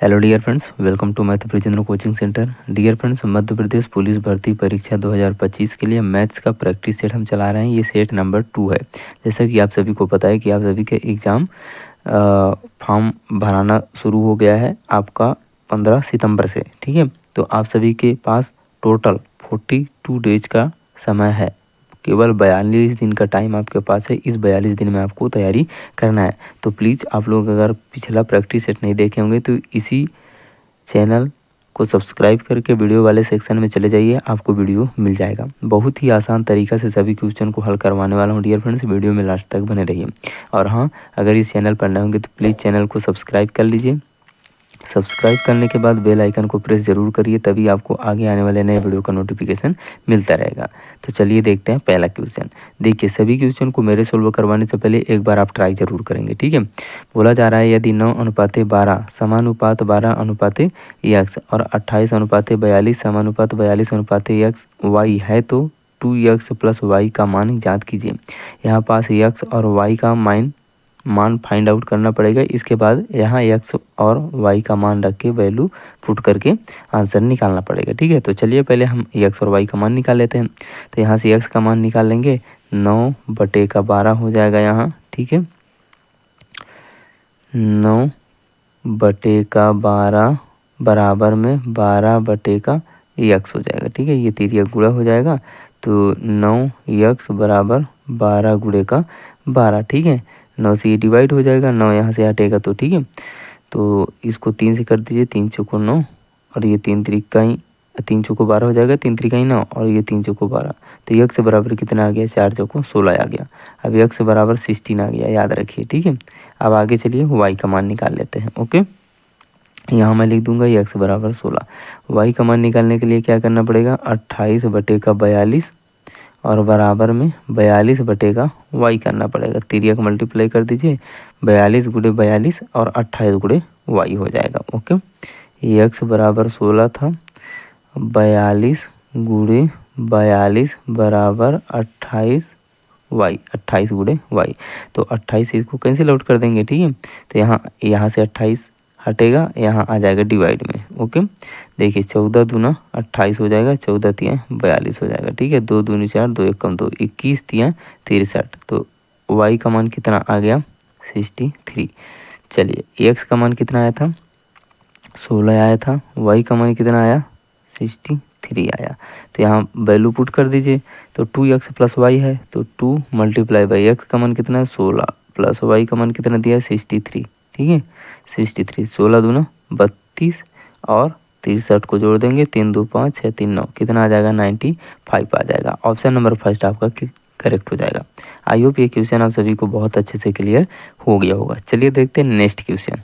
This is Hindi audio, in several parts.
Hello dear friends, welcome to math Brijendra coaching centre. Dear friends, Madhya Pradesh police भर्ती परीक्षा 2025 के लिए मैथ्स का प्रैक्टिस सेट हम चला रहे हैं। ये सेट नंबर 2 है। जैसा कि आप सभी को पता है कि आप सभी के एग्ज़ाम फॉर्म भराना शुरू हो गया है आपका 15 सितंबर से। ठीक है, तो आप सभी के पास टोटल 42 डेज का समय है। केवल 42 दिन का टाइम आपके पास है। इस 42 दिन में आपको तैयारी करना है। तो प्लीज़ आप लोग अगर पिछला प्रैक्टिस सेट नहीं देखे होंगे तो इसी चैनल को सब्सक्राइब करके वीडियो वाले सेक्शन में चले जाइए, आपको वीडियो मिल जाएगा। बहुत ही आसान तरीका से सभी क्वेश्चन को हल करवाने वाला हूँ डियर फ्रेंड्स, वीडियो में लास्ट तक बने रहिए। और हाँ, अगर इस चैनल पर नए होंगे तो प्लीज़ चैनल को सब्सक्राइब कर लीजिए। सब्सक्राइब करने के बाद बेल आइकन को प्रेस ज़रूर करिए, तभी आपको आगे आने वाले नए वीडियो का नोटिफिकेशन मिलता रहेगा। तो चलिए देखते हैं पहला क्वेश्चन। देखिए, सभी क्वेश्चन को मेरे सोल्व करवाने से पहले एक बार आप ट्राई जरूर करेंगे। ठीक है, बोला जा रहा है यदि 9:12 समानुपात 12:x और 28:42 समानुपात 42:x y है तो 2x + y का मान ज्ञात कीजिए। यहाँ पास x और y का मान फाइंड आउट करना पड़ेगा। इसके बाद यहाँ x और y का मान रख के वैल्यू पुट करके आंसर निकालना पड़ेगा। ठीक है, तो चलिए पहले हम x और y का मान निकाल लेते हैं। तो यहाँ से x का मान निकाल लेंगे, 9/12 हो जाएगा यहाँ। ठीक है, 9/12 बराबर में 12/x हो जाएगा। ठीक है, ये तिर्यक गुणा हो जाएगा तो 9x बराबर 12 गुणे का 12। ठीक है, 9 से ये डिवाइड हो जाएगा, 9 यहाँ से हटेगा तो ठीक है। तो इसको 3 से कर दीजिए, 3 चौको 9 और ये 3 त्रिका ही 3 चौको 12 हो जाएगा, 3 त्रिका ही 9 और ये 3 चौको 12। तो x बराबर कितना आ गया, 4 चौको 16 आ गया। अब x बराबर 16 आ गया, याद रखिए। ठीक है, अब आगे चलिए y का मान निकाल लेते हैं। ओके, यहाँ मैं लिख दूंगा x बराबर 16। y का मान निकालने के लिए क्या करना पड़ेगा, 28/42 और बराबर में 42/y करना पड़ेगा। तिर्यक मल्टीप्लाई कर दीजिए, 42 गुणे 42 और 28 गुणे y हो जाएगा। ओके, x बराबर 16 था, 42 गुणे 42 बराबर 28 28 गुणे y। तो 28 इसको कैंसिल आउट कर देंगे। ठीक है, तो यहाँ से 28 हटेगा, यहाँ आ जाएगा डिवाइड में। ओके, देखिए 14 दूना 28 हो जाएगा, 14 तियाँ 42 हो जाएगा। ठीक है, 2 दूनी 4, 2 एक कम 2, 21 तियाँ 63। तो y का मान कितना आ गया, 63। चलिए x का मान कितना आया था, 16 आया था। y का मान कितना आया, 63 आया। तो यहाँ वैल्यू पुट कर दीजिए। तो 2x + y है तो 2 × x का मान कितना है, 16 प्लस y का मान कितना दिया है, 63। ठीक है, 63, 16 दूना 32 और 63 को जोड़ देंगे, 3 2 5 6 3 9, कितना आ जाएगा, 95 आ जाएगा। ऑप्शन नंबर फर्स्ट आपका करेक्ट हो जाएगा। आई होप ये क्वेश्चन आप सभी को बहुत अच्छे से क्लियर हो गया होगा। चलिए देखते हैं नेक्स्ट क्वेश्चन।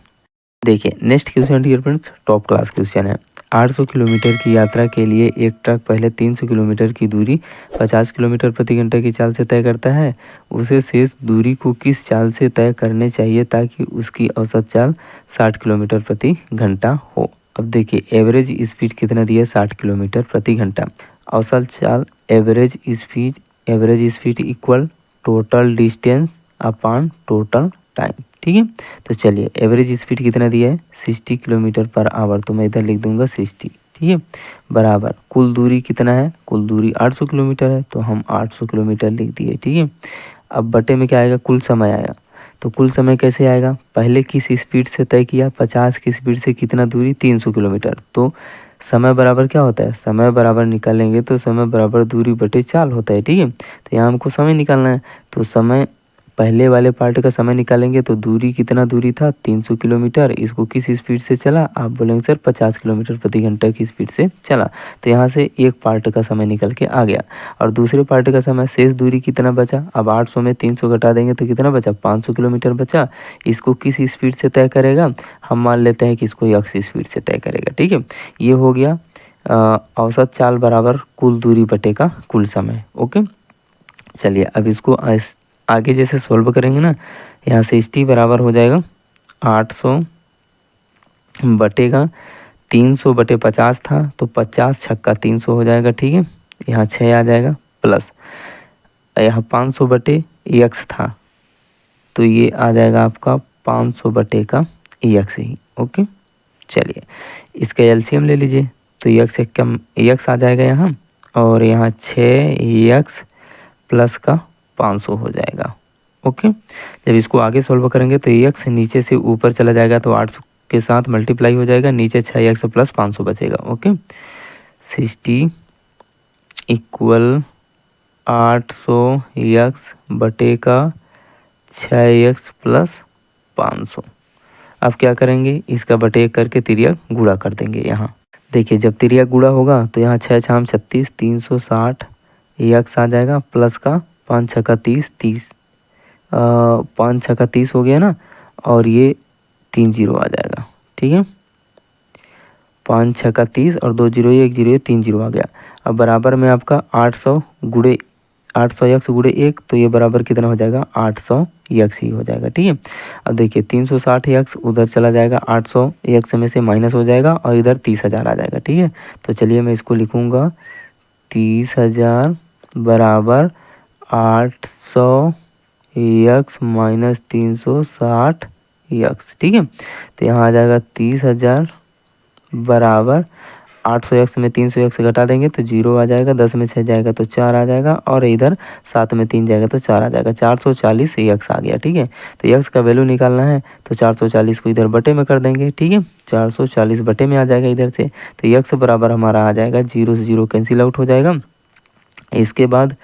देखिए next question dear friends, top class question है। 800 किलोमीटर की यात्रा के लिए एक ट्रक पहले 300 किलोमीटर की दूरी 50 किलोमीटर प्रति घंटे की चाल से तय करता है। उसे शेष दूरी को किस चाल से तय करने चाहिए ताकि उसकी औसत चाल 60 किलोमीटर प्रति घंटा हो। अब देखिए एवरेज स्पीड कितना दिया है, 60 किलोमीटर प्रति घंटा। औसत चाल average speed equal total distance upon total time. ठीक है, तो चलिए एवरेज स्पीड कितना दिया है, 60 किलोमीटर पर आवर, तो मैं इधर लिख दूंगा 60। ठीक है, बराबर कुल दूरी कितना है, कुल दूरी 800 किलोमीटर है तो हम 800 किलोमीटर लिख दिए। ठीक है, अब बटे में क्या आएगा, कुल समय आएगा। तो कुल समय कैसे आएगा, पहले किस स्पीड से तय किया, 50 की स्पीड से कितना दूरी, 300 किलोमीटर। तो समय बराबर क्या होता है, समय बराबर निकालेंगे तो समय बराबर दूरी बटे चाल होता है। ठीक है, तो यहाँ हमको समय निकालना है। तो समय पहले वाले पार्ट का समय निकालेंगे तो दूरी कितना दूरी था, 300 किलोमीटर। इसको किस स्पीड से चला, आप बोलेंगे सर 50 किलोमीटर प्रति घंटा की स्पीड से चला। तो यहाँ से एक पार्ट का समय निकल के आ गया और दूसरे पार्ट का समय, शेष दूरी कितना बचा। अब 800 में 300 घटा देंगे तो कितना बचा, 500 किलोमीटर बचा। इसको किस स्पीड से तय करेगा, हम मान लेते हैं कि इसको x स्पीड से तय करेगा। ठीक है, ये हो गया औसत चाल बराबर कुल दूरी बटे का कुल समय। ओके, चलिए अब इसको आगे जैसे सॉल्व करेंगे ना, यहाँ से 60 बराबर हो जाएगा 800 बटेगा 300 बटे 50 था तो 50 छक्का 300 हो जाएगा। ठीक है, यहाँ 6 आ जाएगा प्लस यहाँ 500 बटे x था तो ये आ जाएगा आपका 500 बटे का x ही। ओके, चलिए इसका एलसीएम ले लीजिए, तो यक्स एक कम यक्स आ जाएगा यहाँ, और यहाँ 6x प्लस का 500 हो जाएगा। ओके, जब इसको आगे सॉल्व करेंगे तो यक्स नीचे से ऊपर चला जाएगा, तो 800 के साथ मल्टीप्लाई हो जाएगा, नीचे 6x प्लस 500 बचेगा। ओके, 60 इक्वल 800x बटे का 6x प्लस 500। अब क्या करेंगे, इसका बटे करके तिर्यक गुणा कर देंगे। यहाँ देखिए जब तिर्यक गुणा होगा तो यहाँ 6 छाम 36, 360 यक्स आ जाएगा, प्लस का 5 छक्का 30, 5 छक्का 30 हो गया ना, और ये 3 जीरो आ जाएगा। ठीक है, 5 छक्का 30 और 2 जीरो, 1 जीरो, 3 जीरो आ गया। अब बराबर में आपका 800 गुड़े 800 यक्स गुड़े 1, तो ये बराबर कितना हो जाएगा, 800 यक्स ही हो जाएगा। ठीक है, अब देखिए 360 यक्स उधर चला जाएगा, 800 यक्स में से माइनस हो जाएगा, और इधर 30,000 आ जाएगा। ठीक है, तो चलिए मैं इसको लिखूँगा 30,000 बराबर 800 यक्स माइनस 360 यक्स। ठीक है, तो यहाँ आ जाएगा 30,000 बराबर 800 यक्स में 300 यक्स घटा देंगे तो 0 आ जाएगा, 10 में 6 जाएगा तो 4 आ जाएगा, और इधर 7 में 3 जाएगा तो 4 आ जाएगा, 440 यक्स आ गया। ठीक है, तो यक्स का वैल्यू निकालना है तो 440 को इधर बटे में कर देंगे। ठीक है, 440 बटे में आ जाएगा इधर से, तो यक्स बराबर हमारा आ जाएगा 0 से 0 कैंसिल आउट हो जाएगा। इसके बाद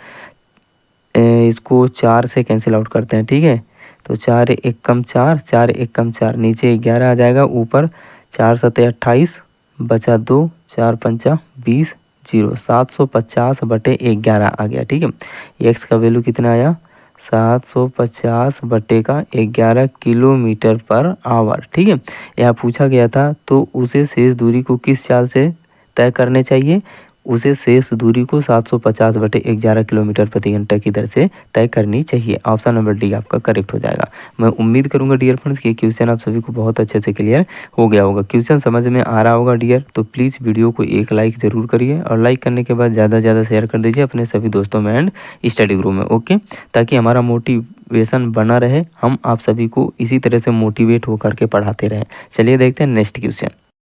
इसको 4 से कैंसिल आउट करते हैं। ठीक है, तो 4 एक कम 4, 4 एक कम 4, नीचे 11 आ जाएगा, ऊपर 4 सत्ते 28 बचा 2, 4 पंचा 20, 0, 750 बटे 11 आ गया। ठीक है, एक्स का वैल्यू कितना आया, 750 बटे का 11 किलोमीटर पर आवर। ठीक है, यहाँ पूछा गया था तो उसे शेष दूरी को किस चाल से तय करने चाहिए, उसे शेष दूरी को 750 बटे 11 किलोमीटर प्रति घंटा की दर से तय करनी चाहिए। ऑप्शन नंबर डी आपका करेक्ट हो जाएगा। मैं उम्मीद करूंगा डियर फ्रेंड्स कि क्वेश्चन आप सभी को बहुत अच्छे से क्लियर हो गया होगा। क्वेश्चन समझ में आ रहा होगा डियर, तो प्लीज़ वीडियो को एक लाइक ज़रूर करिए, और लाइक करने के बाद ज़्यादा से ज़्यादा शेयर कर दीजिए अपने सभी दोस्तों में एंड स्टडी ग्रुप में। ओके, ताकि हमारा मोटिवेशन बना रहे, हम आप सभी को इसी तरह से मोटिवेट होकर के पढ़ाते रहें। चलिए देखते हैं नेक्स्ट क्वेश्चन।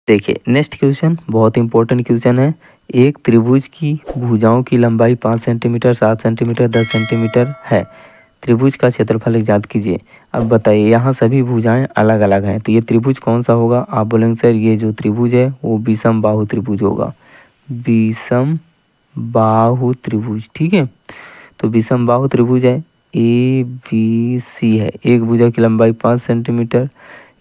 देखिए नेक्स्ट क्वेश्चन बहुत इंपॉर्टेंट क्वेश्चन है। एक त्रिभुज की भुजाओं की लंबाई 5 सेंटीमीटर, 7 सेंटीमीटर, 10 सेंटीमीटर है। त्रिभुज का क्षेत्रफल ज्ञात कीजिए। अब बताइए, यहाँ सभी भुजाएं अलग अलग हैं, तो ये त्रिभुज कौन सा होगा। आप बोलेंगे सर ये जो त्रिभुज है वो विषम बाहु त्रिभुज होगा, विषम बाहु त्रिभुज। ठीक है, तो विषम बाहु त्रिभुज है, ABC है। एक भुजा की लंबाई 5 सेंटीमीटर,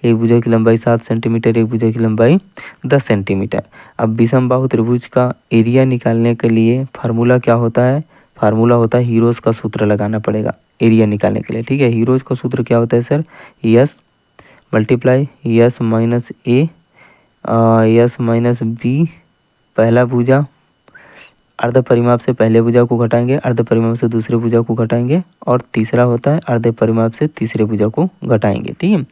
एक भुजा की लंबाई 7 सेंटीमीटर, एक भुजा की लंबाई 10 सेंटीमीटर। अब विषम बाहु त्रिभुज का एरिया निकालने के लिए फार्मूला क्या होता है, फार्मूला होता है हीरोज का सूत्र लगाना पड़ेगा एरिया निकालने के लिए। ठीक है, हीरोज का सूत्र क्या होता है sir, s multiply s minus a, s minus b, पहला भुजा अर्ध परिमाप से पहले भुजा को घटाएंगे, अर्ध परिमाप से दूसरे भुजा को घटाएंगे, और तीसरा होता है अर्ध परिमाप से तीसरे भुजा को घटाएंगे। ठीक है,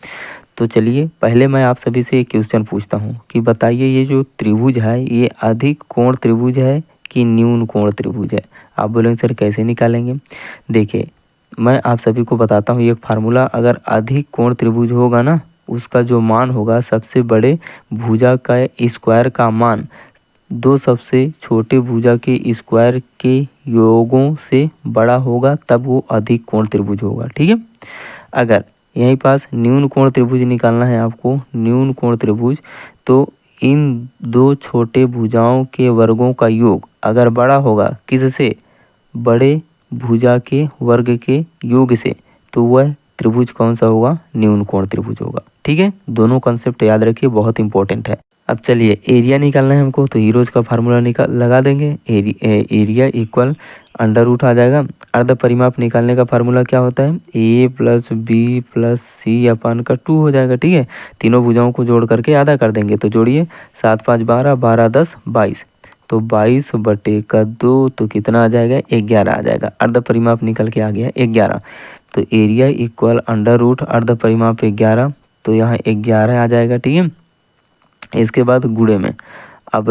तो चलिए पहले मैं आप सभी से एक क्वेश्चन पूछता हूँ कि बताइए ये जो त्रिभुज है ये अधिक कोण त्रिभुज है कि न्यून कोण त्रिभुज है। आप बोलेंगे सर कैसे निकालेंगे। देखिए मैं आप सभी को बताता हूँ एक फार्मूला, अगर अधिक कोण त्रिभुज होगा ना उसका जो मान होगा सबसे बड़े भुजा का स्क्वायर का मान दो सबसे छोटे भुजा के स्क्वायर के योगों से बड़ा होगा, तब वो अधिक कोण त्रिभुज होगा। ठीक है, अगर यहीं पास न्यून कोण त्रिभुज निकालना है आपको, न्यून कोण त्रिभुज, तो इन दो छोटे भुजाओं के वर्गों का योग अगर बड़ा होगा किससे, बड़े भुजा के वर्ग के योग से, तो वह त्रिभुज कौन सा होगा, न्यून कोण त्रिभुज होगा। ठीक है, दोनों कॉन्सेप्ट याद रखिए, बहुत इंपॉर्टेंट है। अब चलिए एरिया निकालना है हमको, तो हीरोज का फार्मूला लगा देंगे, एरिया इक्वल अंडर रूट आ जाएगा। अर्ध परिमाप निकालने का फार्मूला क्या होता है, a प्लस बी प्लस सी अपन का 2 हो जाएगा। ठीक है, तीनों भुजाओं को जोड़ करके आधा कर देंगे, तो जोड़िए 7 5 12, 12 10 22, तो 22 बटे का 2, तो कितना आ जाएगा, 11 आ जाएगा। अर्ध परिमाप निकल के आ गया 11, तो एरिया इक्वल अंडर रूट अर्ध परिमाप 11, तो यहाँ 11 आ जाएगा। ठीक है, इसके बाद गुणे में, अब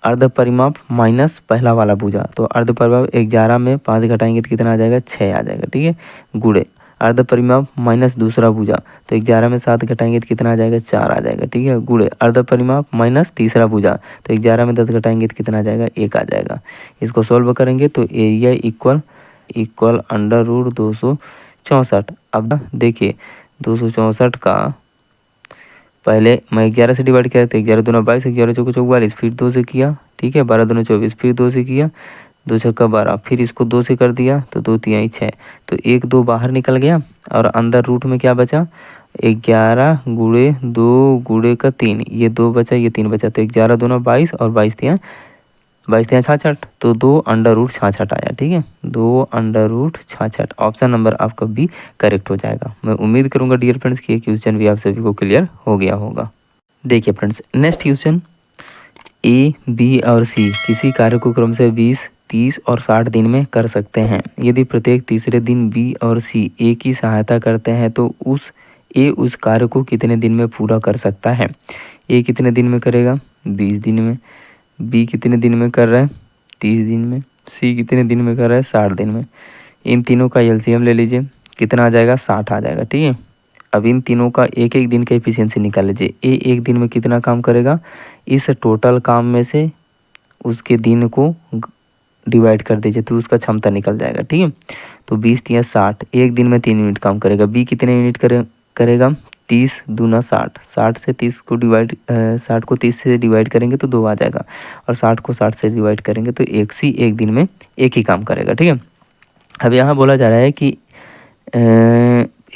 अर्ध परिमाप माइनस पहला वाला भुजा, तो अर्ध परिमाप 11 में 5 घटाएंगे तो कितना आ जाएगा, 6 आ जाएगा। ठीक है, गुणे अर्ध परिमाप माइनस दूसरा भुजा, तो 11 में 7 घटाएंगे तो कितना आ जाएगा, 4 आ जाएगा, ठीक है। गुणे अर्ध परिमाप माइनस तीसरा भुजा, तो 11 में 10 घटाएंगे तो कितना आ जाएगा, 1 आ जाएगा। इसको सॉल्व करेंगे तो एरिया इक्वल अंडर रूट 264। अब देखिए 264 का पहले मैं 11 से डिवाइड किया, तो 11 दूना 22, 11 चौको 44, फिर 2 से किया, ठीक है। 12 दूना 24, फिर 2 से किया, 2 छक्का 12, फिर इसको 2 से कर दिया तो 2 तिहाई 6, तो 1 2 बाहर निकल गया और अंदर रूट में क्या बचा, 11 गुणे 2 गुणे का 3, ये 2 बचा, ये 3 बचा, तो 11 दूना 22 और 22 तिहाई 66, तो 2 अंडर रूट 66 आया, ठीक है। 2 अंडर रूट 66, ऑप्शन नंबर आपका बी करेक्ट हो जाएगा। मैं उम्मीद करूंगा डियर फ्रेंड्स कि ये क्वेश्चन भी आप सभी को क्लियर हो गया होगा। देखिए friends next question, A B और सी किसी कार्य को क्रम से 20 30 और 60 दिन में कर सकते हैं। यदि प्रत्येक तीसरे दिन बी और सी ए की सहायता करते हैं तो उस कार्य को कितने दिन में पूरा कर सकता है। ए कितने दिन में करेगा, 20 दिन में, बी कितने दिन में कर रहा है, 30 दिन में, सी कितने दिन में कर रहा है, 60 दिन में। इन तीनों का एलसीएम ले लीजिए, कितना आ जाएगा, 60 आ जाएगा, ठीक है। अब इन तीनों का एक एक दिन का एफिशिएंसी निकाल लीजिए। ए एक दिन में कितना काम करेगा, इस टोटल काम में से उसके दिन को डिवाइड कर दीजिए तो उसका क्षमता निकल जाएगा, ठीक है। तो 20 या 60, एक दिन में 3 यूनिट काम करेगा। बी कितने यूनिट करेगा, 30 दूना 60, 60 से 30 को डिवाइड 60 को 30 से डिवाइड करेंगे तो 2 आ जाएगा, और 60 को 60 से डिवाइड करेंगे तो एक सी एक दिन में एक ही काम करेगा, ठीक है। अब यहाँ बोला जा रहा है कि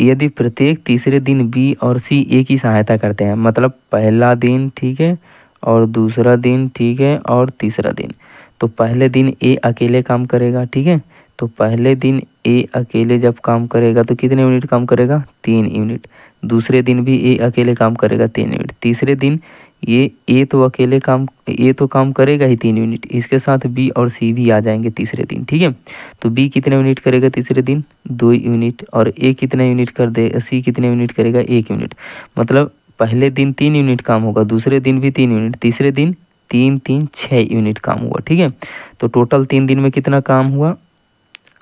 यदि प्रत्येक तीसरे दिन बी और सी ए की सहायता करते हैं, मतलब पहला दिन, ठीक है, और दूसरा दिन, ठीक है, और तीसरा दिन। तो पहले दिन ए अकेले काम करेगा, ठीक है। तो पहले दिन ए अकेले जब काम करेगा तो कितने यूनिट काम करेगा, 3 यूनिट। दूसरे दिन भी ए अकेले काम करेगा 3 यूनिट। तीसरे दिन ये तो काम करेगा ही 3 यूनिट, इसके साथ बी और सी भी आ जाएंगे तीसरे दिन, ठीक है। तो बी कितने यूनिट करेगा तीसरे दिन, 2 यूनिट, और ए कितने यूनिट कर दे, सी कितने यूनिट करेगा, 1 यूनिट। मतलब पहले दिन 3 यूनिट काम होगा, दूसरे दिन भी 3 यूनिट, तीसरे दिन 3 3 6 यूनिट काम हुआ, ठीक है। तो टोटल 3 दिन में कितना काम हुआ,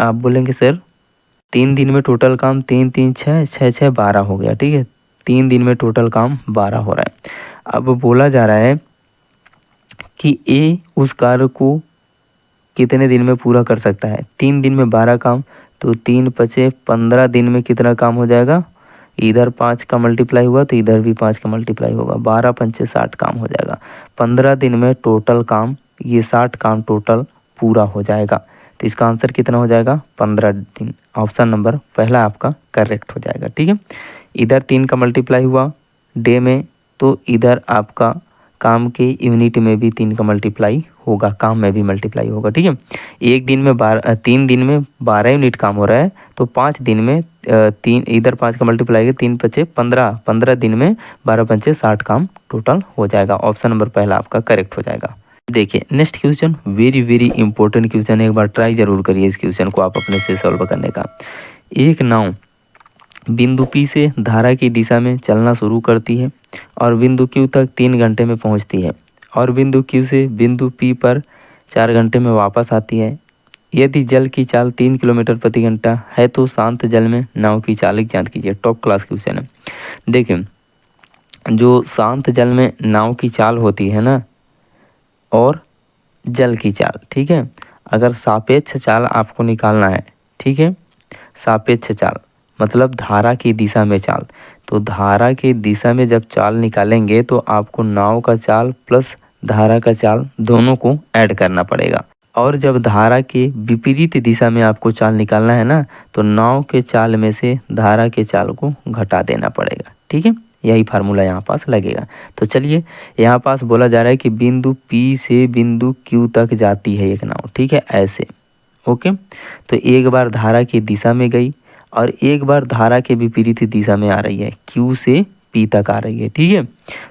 आप बोलेंगे सर 3 दिन में टोटल काम 3 3 6 6 6 12 हो गया, ठीक है। 3 दिन में टोटल काम 12 हो रहा है। अब बोला जा रहा है कि ए उस कार्य को कितने दिन में पूरा कर सकता है। 3 दिन में 12 काम, तो 3 पचे 15 दिन में कितना काम हो जाएगा, इधर 5 का मल्टीप्लाई हुआ तो इधर भी 5 का मल्टीप्लाई होगा, 12 पंचे 60 काम हो जाएगा। 15 दिन में टोटल काम, ये 60 काम टोटल पूरा हो जाएगा। तो इसका आंसर कितना हो जाएगा, 15 दिन। ऑप्शन नंबर पहला आपका करेक्ट हो जाएगा, ठीक है। इधर 3 का मल्टीप्लाई हुआ डे में, तो इधर आपका काम के यूनिट में भी 3 का मल्टीप्लाई होगा, काम में भी मल्टीप्लाई होगा, ठीक है। एक दिन में 3 दिन में 12 यूनिट काम हो रहा है, तो 5 दिन में 3 इधर 5 का मल्टीप्लाई है, 3 पचे 15, 15 दिन में 12 पंचे 60 काम टोटल हो जाएगा। ऑप्शन नंबर पहला आपका करेक्ट हो जाएगा। देखिए next question very very important question है, एक बार ट्राई जरूर करिए इस क्वेश्चन को आप अपने से सॉल्व करने का। एक नाव बिंदु P से धारा की दिशा में चलना शुरू करती है और बिंदु Q तक 3 घंटे में पहुंचती है, और बिंदु Q से बिंदु P पर 4 घंटे में वापस आती है। यदि जल की चाल 3 किलोमीटर प्रति घंटा है तो शांत जल में नाव की चालक ज्ञात कीजिए। टॉप क्लास क्वेश्चन है। देखिए जो शांत जल में नाव की चाल होती है ना, और जल की चाल, ठीक है। अगर सापेक्ष चाल आपको निकालना है, ठीक है, सापेक्ष चाल मतलब धारा की दिशा में चाल, तो धारा की दिशा में जब चाल निकालेंगे तो आपको नाव का चाल प्लस धारा का चाल दोनों को ऐड करना पड़ेगा। और जब धारा के विपरीत दिशा में आपको चाल निकालना है ना, तो नाव के चाल में से धारा के चाल को घटा देना पड़ेगा, ठीक है। यही फार्मूला यहाँ पास लगेगा। तो चलिए यहाँ पास बोला जा रहा है कि बिंदु P से बिंदु Q तक जाती है एक नाव, ठीक है, ऐसे, ओके। तो एक बार धारा की दिशा में गई और एक बार धारा के विपरीत दिशा में आ रही है, Q से P तक आ रही है, ठीक है।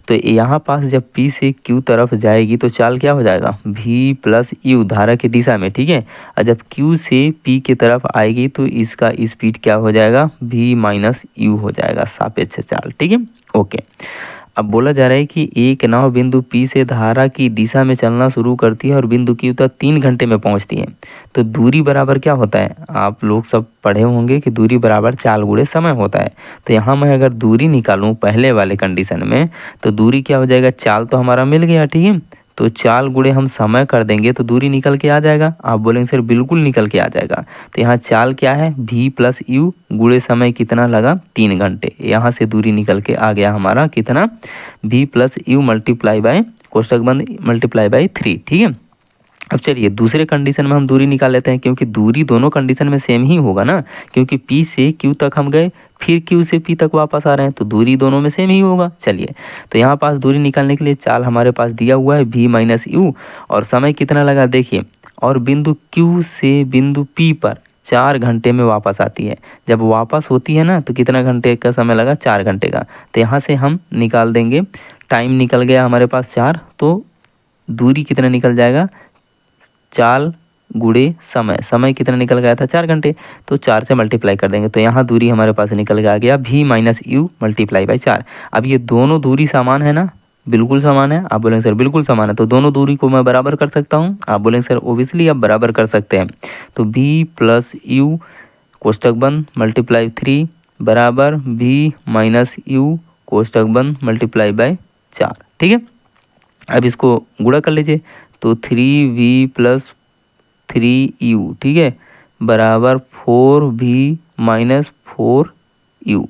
तो यहाँ पास जब P से Q तरफ जाएगी तो चाल क्या हो जाएगा, V प्लस U धारा की दिशा में, ठीक है। और जब Q से P की तरफ आएगी तो इसका स्पीड क्या हो जाएगा, V माइनस U हो जाएगा, सापेक्ष चाल, ठीक है, ओके। अब बोला जा रहा है कि एक नाव बिंदु P से धारा की दिशा में चलना शुरू करती है और बिंदु Q तक 3 घंटे में पहुंचती है। तो दूरी बराबर क्या होता है, आप लोग सब पढ़े होंगे कि दूरी बराबर चाल गुणे समय होता है। तो यहाँ मैं अगर दूरी निकालूं पहले वाले कंडीशन में, तो दूरी क्या हो जाएगा, चाल तो हमारा मिल गया, ठीक है। तो चाल गुणे हम समय कर देंगे तो दूरी निकल के आ जाएगा। आप बोलेंगे सर बिल्कुल निकल के आ जाएगा। तो यहाँ चाल क्या है, v प्लस यू गुणे समय कितना लगा, 3 घंटे। यहाँ से दूरी निकल के आ गया हमारा कितना, v plus u multiply by कोष्टक बंद मल्टीप्लाई बाय 3, ठीक है। अब चलिए दूसरे कंडीशन में हम दूरी निकाल लेते हैं, क्योंकि दूरी दोनों कंडीशन में सेम ही होगा ना, क्योंकि P से Q तक हम गए, फिर Q से P तक वापस आ रहे हैं, तो दूरी दोनों में सेम ही होगा। चलिए तो यहाँ पास दूरी निकालने के लिए चाल हमारे पास दिया हुआ है v माइनस यू, और समय कितना लगा देखिए, और बिंदु Q से बिंदु P पर 4 घंटे में वापस आती है। जब वापस होती है ना तो कितना घंटे का समय लगा, 4 घंटे का। तो यहाँ से हम निकाल देंगे, टाइम निकल गया हमारे पास 4, तो दूरी कितना निकल जाएगा, चाल गुणे समय, समय कितना निकल गया था, 4 घंटे, तो 4 से मल्टीप्लाई कर देंगे। तो यहाँ दूरी हमारे पास निकल के आ गया v minus you multiply by 4। अब ये दोनों दूरी समान है ना, बिल्कुल समान है। आप बोलेंगे सर बिल्कुल समान है, तो दोनों दूरी को मैं बराबर कर सकता हूँ। आप बोलेंगे सर ओबियसली आप बराबर कर सकते हैं। तो v प्लस यू कोष्टक बंद मल्टीप्लाई 3 बराबर v माइनस यू कोष्टक बंद मल्टीप्लाई बाय 4, ठीक है। अब इसको गुणा कर लीजिए, तो 3v प्लस 3u, ठीक है, बराबर 4v माइनस 4u,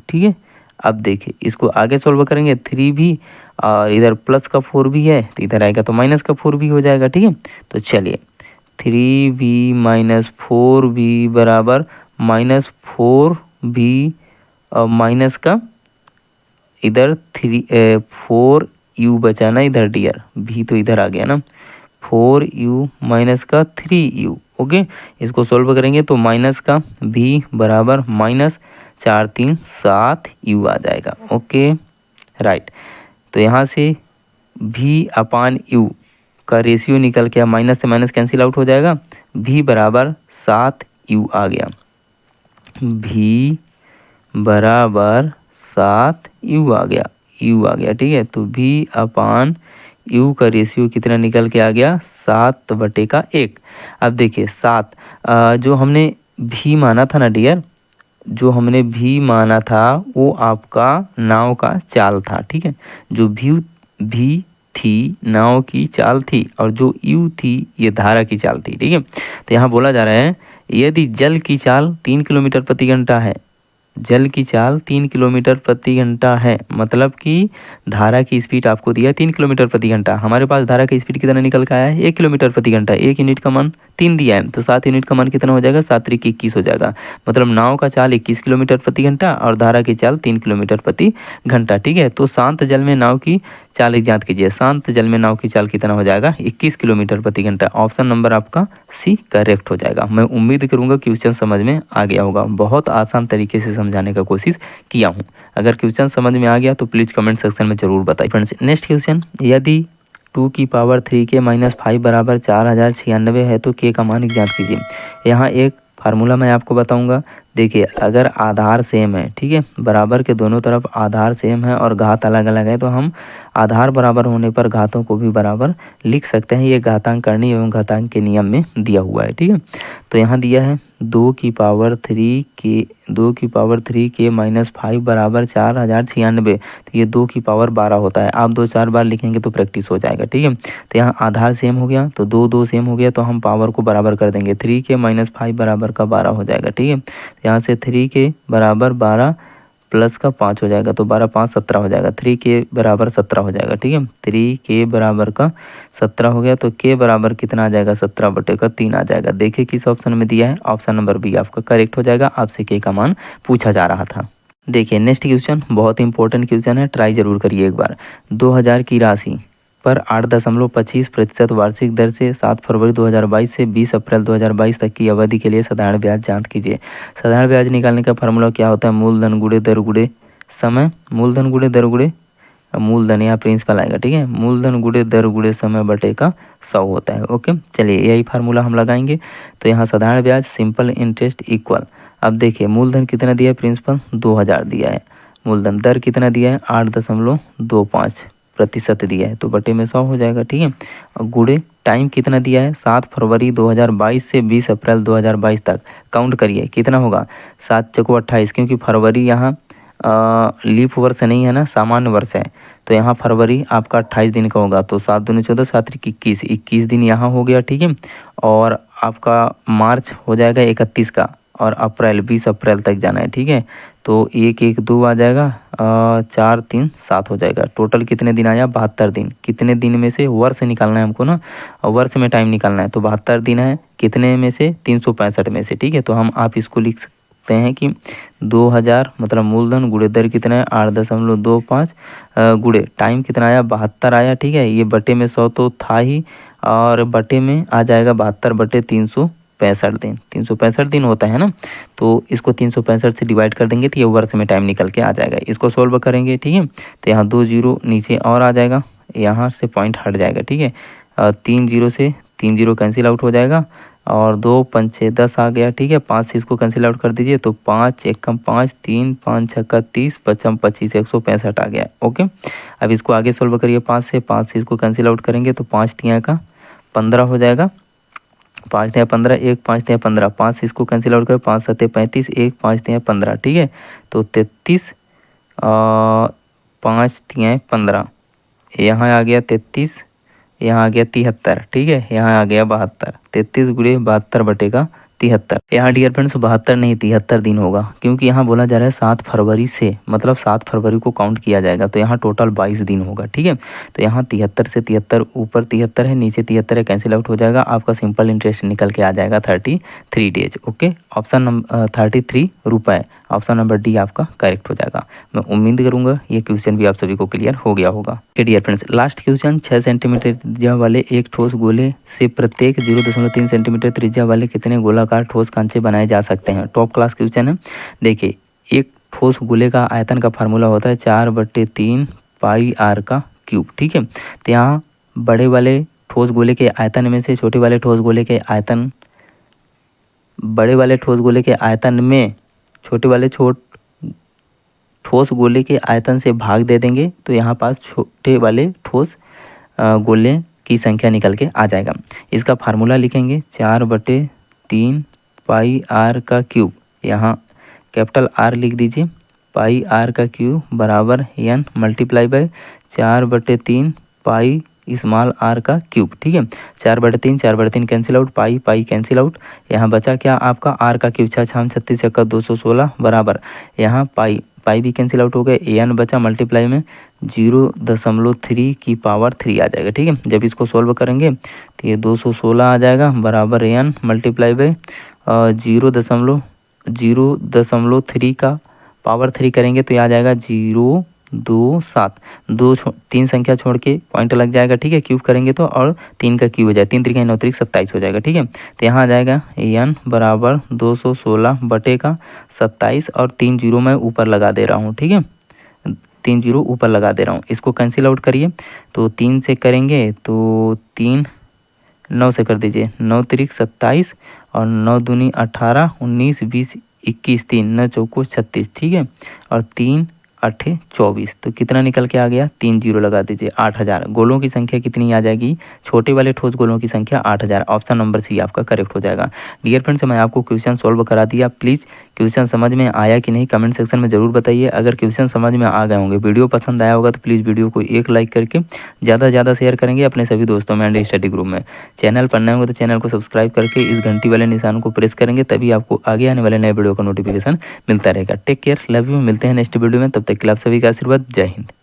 ठीक है। अब देखिए इसको आगे सॉल्व करेंगे, 3v और इधर प्लस का 4v है तो इधर आएगा तो माइनस का 4v हो जाएगा, ठीक है। तो चलिए 3v माइनस 4v बराबर माइनस 4v और माइनस का इधर 4u बचा ना इधर डियर, v तो इधर आ गया ना, 4u माइनस का 3u, ओके। इसको सॉल्व करेंगे तो माइनस का v बराबर माइनस 4 3 7 u आ जाएगा, ओके राइट। तो यहाँ से v अपान u का रेशियो निकल के माइनस से माइनस कैंसिल आउट हो जाएगा, v बराबर 7 u आ गया, v बराबर 7 u आ गया, ठीक है। तो v अपान यू का रेशियो कितना निकल के आ गया, 7/1। अब देखिए 7 जो हमने भी माना था ना डियर, जो हमने भी माना था वो आपका नाव का चाल था, ठीक है। जो भी थी नाव की चाल थी, और जो यू थी ये धारा की चाल थी, ठीक है। तो यहाँ बोला जा रहा है यदि जल की चाल 3 किलोमीटर प्रति घंटा है, जल की चाल 3 किलोमीटर प्रति घंटा है, मतलब कि धारा की स्पीड आपको दिया है 3 किलोमीटर प्रति घंटा। हमारे पास धारा की स्पीड कितना निकल के आया है, 1 किलोमीटर प्रति घंटा। 1 यूनिट का मान 3 दिया है, तो 7 यूनिट का मान कितना हो जाएगा, 7 3 21 हो जाएगा। मतलब नाव का चाल 21 किलोमीटर प्रति घंटा और धारा की चाल 3 किलोमीटर प्रति घंटा, ठीक है। तो शांत जल में नाव की चाल ज्ञात कीजिए। शांत जल में नाव की चाल कितना हो जाएगा, 21 किलोमीटर प्रति घंटा। ऑप्शन नंबर आपका सी करेक्ट हो जाएगा। मैं उम्मीद करूंगा क्वेश्चन समझ में आ गया होगा। बहुत आसान तरीके से समझाने का कोशिश किया हूँ। अगर क्वेश्चन समझ में आ गया तो प्लीज कमेंट सेक्शन में जरूर बताइए। फ्रेंड्स नेक्स्ट क्वेश्चन, यदि 2 की पावर 3k माइनस 5 बराबर 4096 है तो k का मान ज्ञात कीजिए। यहाँ एक फार्मूला मैं आपको बताऊंगा। देखिए अगर आधार सेम है, ठीक है, बराबर के दोनों तरफ आधार सेम है और घात अलग अलग है, तो हम आधार बराबर होने पर घातों को भी बराबर लिख सकते हैं। ये घातांकरणी एवं घातांक के नियम में दिया हुआ है, ठीक है। तो यहाँ दिया है 2 की पावर 3k माइनस 5 बराबर 4096, तो ये 2 की पावर 12 होता है। आप 2-4 बार लिखेंगे तो प्रैक्टिस हो जाएगा, ठीक है। तो यहाँ आधार सेम हो गया तो 2 सेम हो गया, तो हम पावर को बराबर कर देंगे। 3k माइनस 5 बराबर का 12 हो जाएगा, ठीक है। यहाँ से 3k बराबर 12 प्लस का 5 हो जाएगा, तो 12 5 17 हो जाएगा। 3k बराबर 17 हो जाएगा, ठीक है। 3k बराबर का 17 हो गया, तो k बराबर कितना आ जाएगा, 17/3 आ जाएगा। देखिए किस ऑप्शन में दिया है, ऑप्शन नंबर बी आपका करेक्ट हो जाएगा। आपसे k का मान पूछा जा रहा था। देखिए नेक्स्ट क्वेश्चन बहुत इंपॉर्टेंट क्वेश्चन है, ट्राई जरूर करिए एक बार। 2000 की राशि पर 8.25% वार्षिक दर से 7 फरवरी 2022 से 20 अप्रैल 2022 तक की अवधि के लिए साधारण ब्याज ज्ञात कीजिए। साधारण ब्याज निकालने का फार्मूला क्या होता है, मूलधन गुणे दर गुणे समय, मूलधन गुणे दर गुणे मूलधन या प्रिंसिपल आएगा, ठीक है। मूलधन गुणे दर गुणे समय बटे का 100 होता है, ओके। चलिए यही फार्मूला हम लगाएंगे। तो यहाँ साधारण ब्याज सिंपल इंटरेस्ट इक्वल, अब देखिए मूलधन कितना दिया है, प्रिंसिपल 2000 दिया है, मूलधन। दर कितना दिया है 8.25% दिया है, तो बटे में 100 हो जाएगा। ठीक है, और गुणे टाइम कितना दिया है 7 फरवरी 2022 से 20 अप्रैल 2022 तक। काउंट करिए कितना होगा, 7 चौको 28, क्योंकि फरवरी यहाँ लीप वर्ष नहीं है ना, सामान्य वर्ष है, तो यहाँ फरवरी आपका 28 दिन का होगा, तो 7 दूनी 14, 7 त्रिक 21, 21 दिन यहाँ हो गया। ठीक है, और आपका मार्च हो जाएगा 31 का, और अप्रैल 20 अप्रैल तक जाना है। ठीक है, तो 1 1 2 आ जाएगा, 4 3 7 हो जाएगा। टोटल कितने दिन आया 72 दिन। कितने दिन में से वर्ष निकालना है हमको ना, और वर्ष में टाइम निकालना है, तो 72 दिन है कितने में से 365 में से। ठीक है, तो हम आप इसको लिख सकते हैं कि 2000 मतलब मूलधन गुणे दर कितना है 8.25 गुणे टाइम कितना आया 72 आया। ठीक है, ये बटे में 100 तो था ही, और बटे में आ जाएगा 72 बटे 365 दिन। 365 दिन होता है ना, तो इसको 365 से डिवाइड कर देंगे तो ये वर्ष में टाइम निकल के आ जाएगा। इसको सोल्व करेंगे। ठीक है, तो यहाँ 2 जीरो नीचे और आ जाएगा, यहाँ से पॉइंट हट जाएगा। ठीक है, 3 जीरो से 3 जीरो कैंसिल आउट हो जाएगा, और 2 5 6 10 आ गया। ठीक है, 5 से इसको कैंसिल आउट कर दीजिए, तो 5 एकम 5, 3 5 छक्का 30, 55 25, 165 आ गया। ओके, अब इसको आगे सोल्व करिए। 5 से इसको कैंसिल आउट करेंगे तो 5 तिया का 15 हो जाएगा, 5 तिया 15, 1 5 तिया 15, 5 से इसको कैंसिल आउट करें, 5 7 35, 1 5 तिया 15। ठीक है, तो 33, 5 तिया 15, यहाँ आ गया 33, यहाँ आ गया 73। ठीक है, यहाँ आ गया 72, 33 गुणे 72 बटेगा 73। यहाँ डियर फ्रेंड्स 72 नहीं 73 दिन होगा, क्योंकि यहाँ बोला जा रहा है 7 फरवरी से, मतलब 7 फरवरी को काउंट किया जाएगा, तो यहाँ टोटल 22 दिन होगा। ठीक है, तो यहाँ 73 से 73, ऊपर 73 है नीचे 73 है, कैंसिल आउट हो जाएगा, आपका सिंपल इंटरेस्ट निकल के आ जाएगा 33 डेज। ओके, ऑप्शन नंबर 33 रुपये, ऑप्शन नंबर डी आपका करेक्ट हो जाएगा। मैं उम्मीद करूंगा ये क्वेश्चन भी आप सभी को क्लियर हो गया होगा। Dear friends last question, 6 centimetre त्रिज्या वाले एक ठोस गोले से प्रत्येक 0.3 सेंटीमीटर त्रिज्या वाले कितने गोलाकार ठोस कांचे बनाए जा सकते हैं। टॉप क्लास क्वेश्चन है। देखिए, एक ठोस गोले का आयतन का फार्मूला होता है 4/3 पाई आर का क्यूब। ठीक है, तो यहाँ बड़े वाले ठोस गोले के आयतन में से छोटे वाले ठोस गोले के आयतन, बड़े वाले ठोस गोले के आयतन में छोटे वाले ठोस गोले के आयतन से भाग दे देंगे, तो यहाँ पास छोटे वाले ठोस गोले की संख्या निकल के आ जाएगा। इसका फार्मूला लिखेंगे 4/3 पाई आर का क्यूब, यहाँ कैपिटल आर लिख दीजिए, पाई आर का क्यूब बराबर n multiply by 4/3 pi small R का क्यूब। ठीक है, 4/3 cancel out, pi pi cancel out, यहाँ बचा क्या आपका आर का क्यूब, 6 6 36 छक्का 216 बराबर, यहाँ पाई पाई भी कैंसिल आउट हो गए, एन बचा मल्टीप्लाई में 0.3 की पावर 3 आ जाएगा। ठीक है, जब इसको सोल्व करेंगे तो ये 216 आ जाएगा बराबर एन मल्टीप्लाई बाय 0.3 का पावर 3 करेंगे तो ये आ जाएगा 027, 3 संख्या छोड़ के पॉइंट लग जाएगा। ठीक है, क्यूब करेंगे तो, और 3 का क्यूब हो जाएगा, 3 3 9 3 27 हो जाएगा। ठीक है, तो यहाँ आ जाएगा एन बराबर 216 बटे का 27, और 3 जीरो मैं ऊपर लगा दे रहा हूँ। ठीक है, 3 जीरो ऊपर लगा दे रहा हूँ। इसको कैंसिल आउट करिए, तो 3 से करेंगे तो 3, 9 से कर दीजिए, 9 3 27, और 9 दूनी 18, 19 20 21, 3 9 चौको 36। ठीक है, और 3 8 24, तो कितना निकल के आ गया, 3 जीरो लगा दीजिए, 8000। गोलों की संख्या कितनी आ जाएगी, छोटे वाले ठोस गोलों की संख्या 8000, ऑप्शन नंबर सी आपका करेक्ट हो जाएगा। डियर फ्रेंड्स मैं आपको क्वेश्चन सॉल्व करा दिया, प्लीज़ क्वेश्चन समझ में आया कि नहीं कमेंट सेक्शन में ज़रूर बताइए। अगर क्वेश्चन समझ में आ गए होंगे, वीडियो पसंद आया होगा, तो प्लीज़ वीडियो को एक लाइक करके ज़्यादा से ज़्यादा शेयर करेंगे अपने सभी दोस्तों में एंड स्टडी ग्रुप में। चैनल पर नए होंगे तो चैनल को सब्सक्राइब करके इस घंटी वाले निशान को प्रेस करेंगे, तभी आपको आगे आने वाले नए वीडियो का नोटिफिकेशन मिलता रहेगा। टेक केयर, लव यू, मिलते हैं नेक्स्ट वीडियो में, तब तक के लिए आप सभी का आशीर्वाद, जय हिंद।